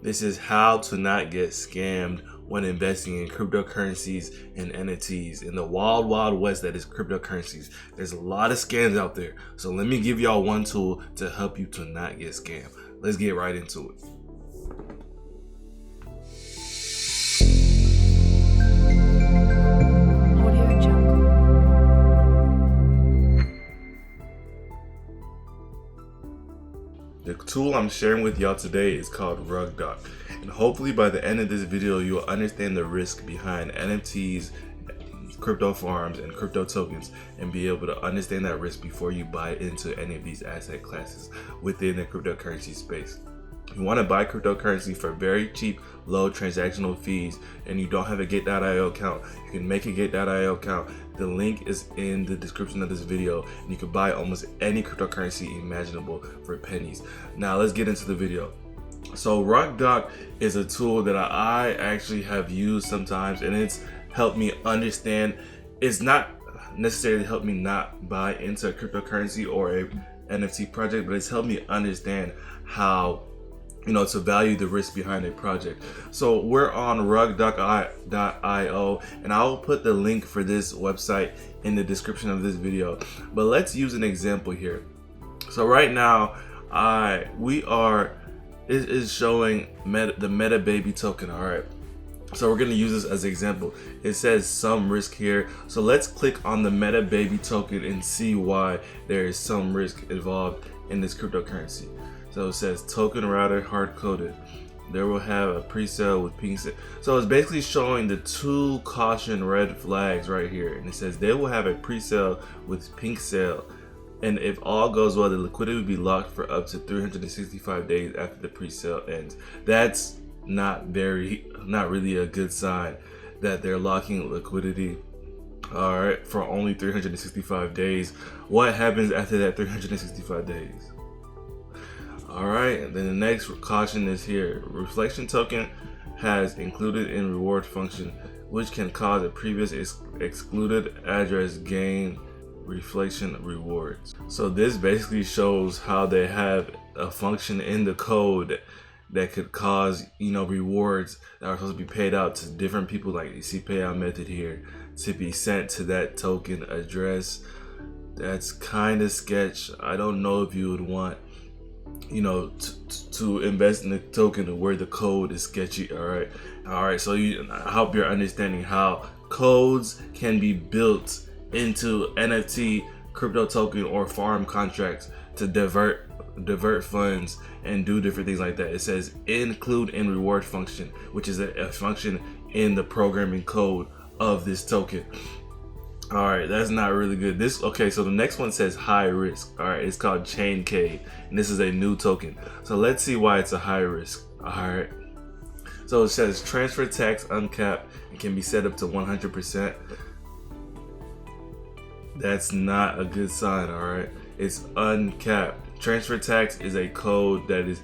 This is how to not get scammed when investing in cryptocurrencies and NFTs. In the wild, wild west that is cryptocurrencies, there's a lot of scams out there. So let me give y'all one tool to help you to not get scammed. Let's get right into it. The tool I'm sharing with y'all today is called RugDoc, and hopefully by the end of this video you'll understand the risk behind NFTs, crypto farms, and crypto tokens, and be able to understand that risk before you buy into any of these asset classes within the cryptocurrency space. You want to buy cryptocurrency for very cheap, low transactional fees, and you don't have a Get.io account, you can make a Get.io account. The link is in the description of this video, and you can buy almost any cryptocurrency imaginable for pennies. Now let's get into the video. So RugDoc is a tool that I actually have used sometimes, and it's helped me understand. It's not necessarily helped me not buy into a cryptocurrency or a NFT project, but it's helped me understand how to value the risk behind a project. So we're on rugdoc.io, and I'll put the link for this website in the description of this video. But let's use an example here. So right now, it is showing the Meta Baby token. All right. So we're going to use this as an example. It says some risk here. So let's click on the Meta Baby token and see why there is some risk involved in this cryptocurrency. So it says token router hard coded. There will have a pre-sale with pink sale. So it's basically showing the two caution red flags right here. And it says they will have a pre-sale with pink sale. And if all goes well, the liquidity will be locked for up to 365 days after the pre-sale ends. That's not really a good sign that they're locking liquidity, all right, for only 365 days. What happens after that 365 days? All right, and then the next caution is here. Reflection token has included in reward function, which can cause a previous excluded address gain reflection rewards. So this basically shows how they have a function in the code that could cause rewards that are supposed to be paid out to different people, like you see payout method here, to be sent to that token address. That's kind of sketch. I don't know if you would want to invest in the token where the code is sketchy. All right, so I hope you're understanding how codes can be built into NFT, crypto token, or farm contracts to divert funds and do different things like that. It says include in reward function, which is a function in the programming code of this token. All right, that's not really good. Okay, so the next one says high risk. All right, it's called Chain K, and this is a new token. So let's see why it's a high risk. All right, so it says transfer tax uncapped and can be set up to 100%. That's not a good sign. All right, it's uncapped. Transfer tax is a code that is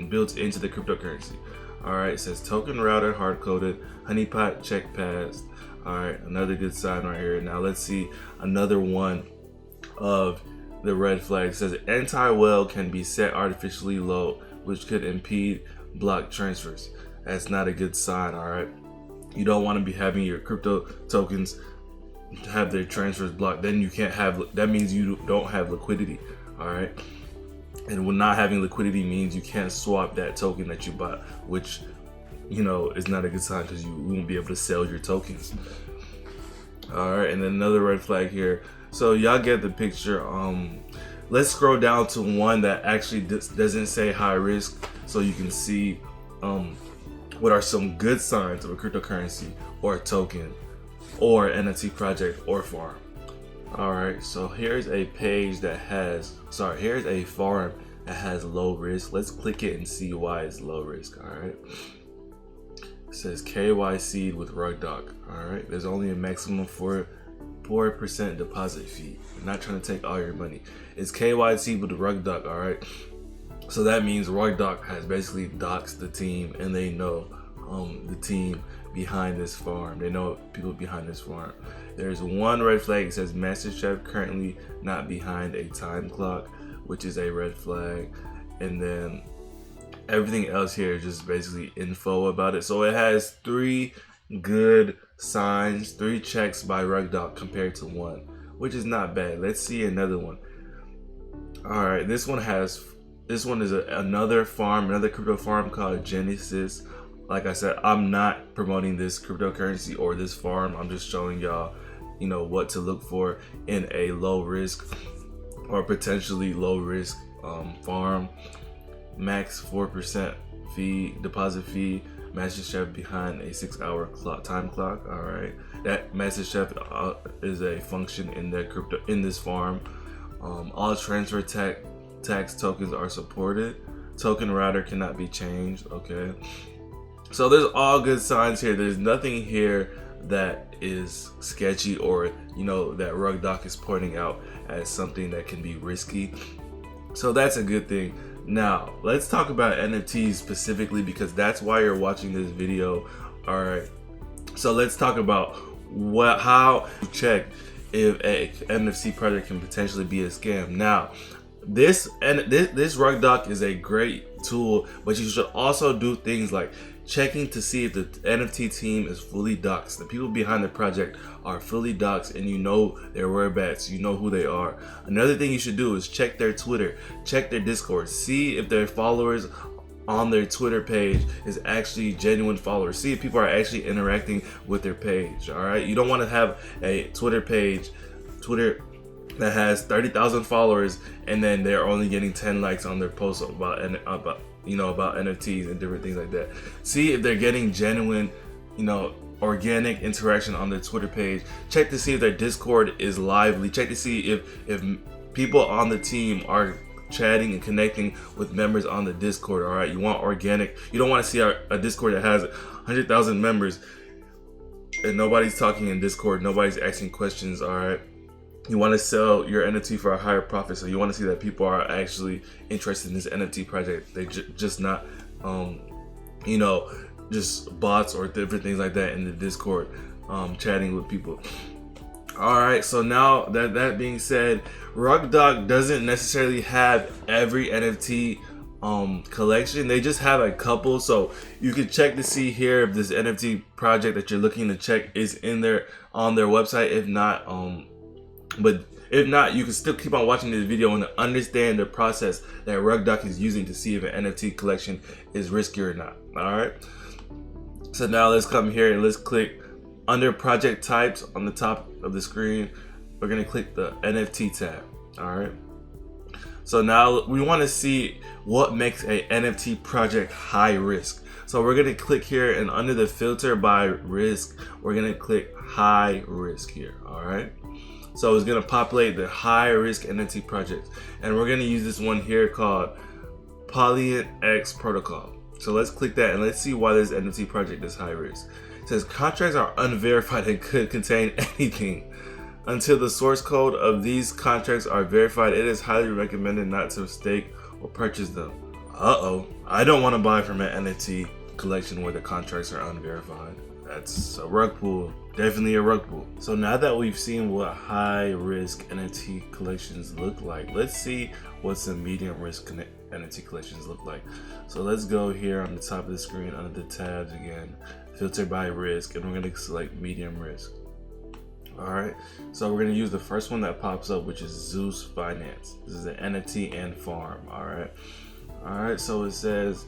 built into the cryptocurrency. All right, it says token router hard coded, honeypot check passed. All right, another good sign right here. Now let's see another one of the red flags. It says anti-whale can be set artificially low, which could impede block transfers. That's not a good sign. All right, you don't want to be having your crypto tokens have their transfers blocked. Then you can't have. That means you don't have liquidity. All right, and when not having liquidity means you can't swap that token that you bought, which is not a good sign because you won't be able to sell your tokens. All right, and then another red flag here. So y'all get the picture. Let's scroll down to one that actually doesn't say high risk, so you can see what are some good signs of a cryptocurrency or a token or NFT project or farm. All right, so here's a page that here's a farm that has low risk. Let's click it and see why it's low risk. All right. It says KYC with RugDoc. All right, there's only a maximum 4% deposit fee. I'm not trying to take all your money. It's KYC with RugDoc. All right, so that means RugDoc has basically doxed the team, and they know the team behind this farm. They know people behind this farm. There's one red flag. It says Master Chef currently not behind a time clock, which is a red flag. And then Everything else here is just basically info about it. So it has 3 good signs, 3 checks by RugDoc compared to 1, which is not bad. Let's see another one. All right, this one is another crypto farm called Genesis. Like I said, I'm not promoting this cryptocurrency or this farm. I'm just showing y'all, what to look for in a low risk or potentially low risk farm. Max 4% deposit fee. Master Chef behind a 6-hour time clock. All right, that Master Chef is a function in this farm. All transfer tax tokens are supported. Token router cannot be changed. Okay, so there's all good signs here. There's nothing here that is sketchy or that RugDoc is pointing out as something that can be risky. So that's a good thing. Now let's talk about NFTs specifically, because that's why you're watching this video. All right, so let's talk about how to check if a NFT project can potentially be a scam. Now, this RugDoc is a great tool, but you should also do things like checking to see if the NFT team is fully doxxed. The people behind the project are fully doxxed, and you know their whereabouts, you know who they are. Another thing you should do is check their Twitter, check their Discord, see if their followers on their Twitter page is actually genuine followers. See if people are actually interacting with their page. All right, you don't want to have a Twitter that has 30,000 followers and then they're only getting 10 likes on their posts about NFTs and different things like that. See if they're getting genuine, organic interaction on their Twitter page. Check to see if their Discord is lively. Check to see if people on the team are chatting and connecting with members on the Discord. All right, you want organic. You don't want to see a Discord that has 100,000 members and nobody's talking in Discord, nobody's asking questions. All right, you want to sell your NFT for a higher profit, so you want to see that people are actually interested in this NFT project. They just not just bots or different things like that in the Discord, chatting with people. All right, so now that being said, RugDoc doesn't necessarily have every NFT collection. They just have a couple, so you can check to see here if this NFT project that you're looking to check is in there on their website. If not, you can still keep on watching this video and understand the process that RugDoc is using to see if an NFT collection is risky or not. All right, so now let's come here and let's click under project types on the top of the screen. We're gonna click the NFT tab. All right, so now we want to see what makes a NFT project high risk. So we're gonna click here, and under the filter by risk, we're gonna click high risk here. All right, so it's gonna populate the high risk NFT projects, and we're gonna use this one here called Polyant X protocol. So let's click that and let's see why this NFT project is high risk. It says contracts are unverified and could contain anything. Until the source code of these contracts are verified, it is highly recommended not to stake or purchase them. I don't want to buy from an NFT collection where the contracts are unverified. That's a rug pull, definitely a rug pull. So now that we've seen what high risk NFT collections look like, let's see what some medium risk NFT collections look like. So let's go here on the top of the screen under the tabs again, filter by risk, and we're going to select medium risk. All right, so we're going to use the first one that pops up, which is Zeus Finance. This is an NFT and farm. All right, so it says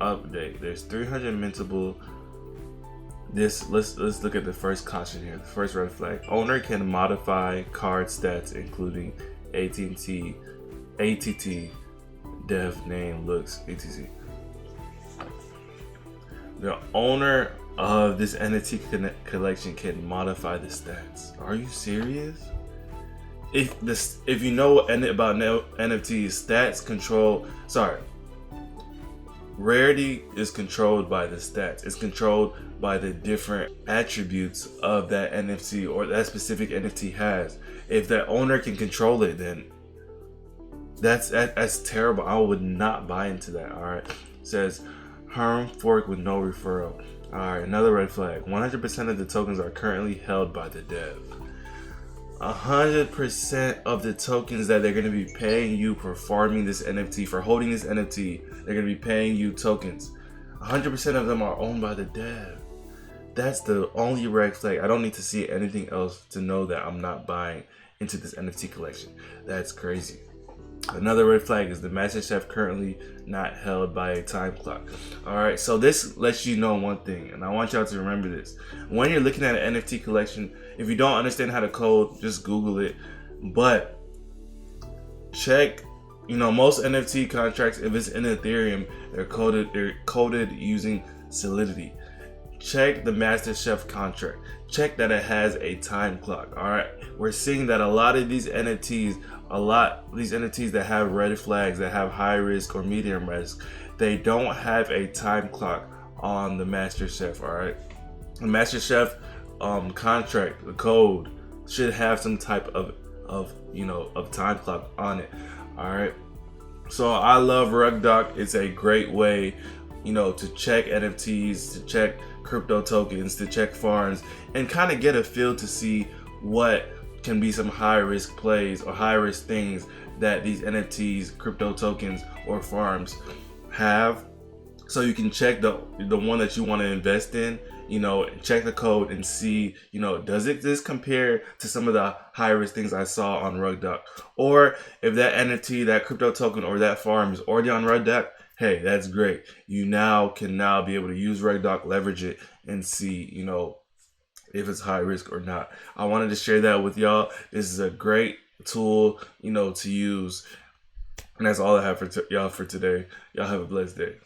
update. There's 300 mintable. Let's look at the first caution here. The first red flag: owner can modify card stats, including ATT, dev name, looks, etc. The owner of this NFT collection can modify the stats. Are you serious? If you know about NFTs, stats control. Rarity is controlled by the stats. It's controlled by the different attributes of that NFT or that specific NFT has. If that owner can control it, then that's terrible. I would not buy into that. All right. It says Herm fork with no referral. All right, another red flag. 100% of the tokens are currently held by the dev. 100% of the tokens that they're going to be paying you for farming this NFT, for holding this NFT, They're going to be paying you tokens. 100% of them are owned by the dev. That's the only red flag. I don't need to see anything else to know that I'm not buying into this NFT collection. That's crazy. Another red flag is the Master Chef currently not held by a time clock. Alright, so this lets you know one thing, and I want y'all to remember this. When you're looking at an NFT collection, if you don't understand how to code, just Google it. But check, most NFT contracts, if it's in Ethereum, they're coded using Solidity. Check the Master Chef contract. Check that it has a time clock. Alright. We're seeing that a lot of these NFTs that have red flags, that have high risk or medium risk, they don't have a time clock on the Master Chef. Alright. The Master Chef contract, the code, should have some type of time clock on it. Alright. So I love RugDoc. It's a great way to check NFTs, to check crypto tokens, to check farms, and kind of get a feel to see what can be some high risk plays or high risk things that these NFTs, crypto tokens, or farms have. So you can check the one that you want to invest in, check the code and see, does this compare to some of the high risk things I saw on RugDoc? Or if that NFT, that crypto token, or that farm is already on RugDoc, hey, that's great. You can now be able to use RugDoc, leverage it, and see, if it's high risk or not. I wanted to share that with y'all. This is a great tool, to use. And that's all I have for y'all for today. Y'all have a blessed day.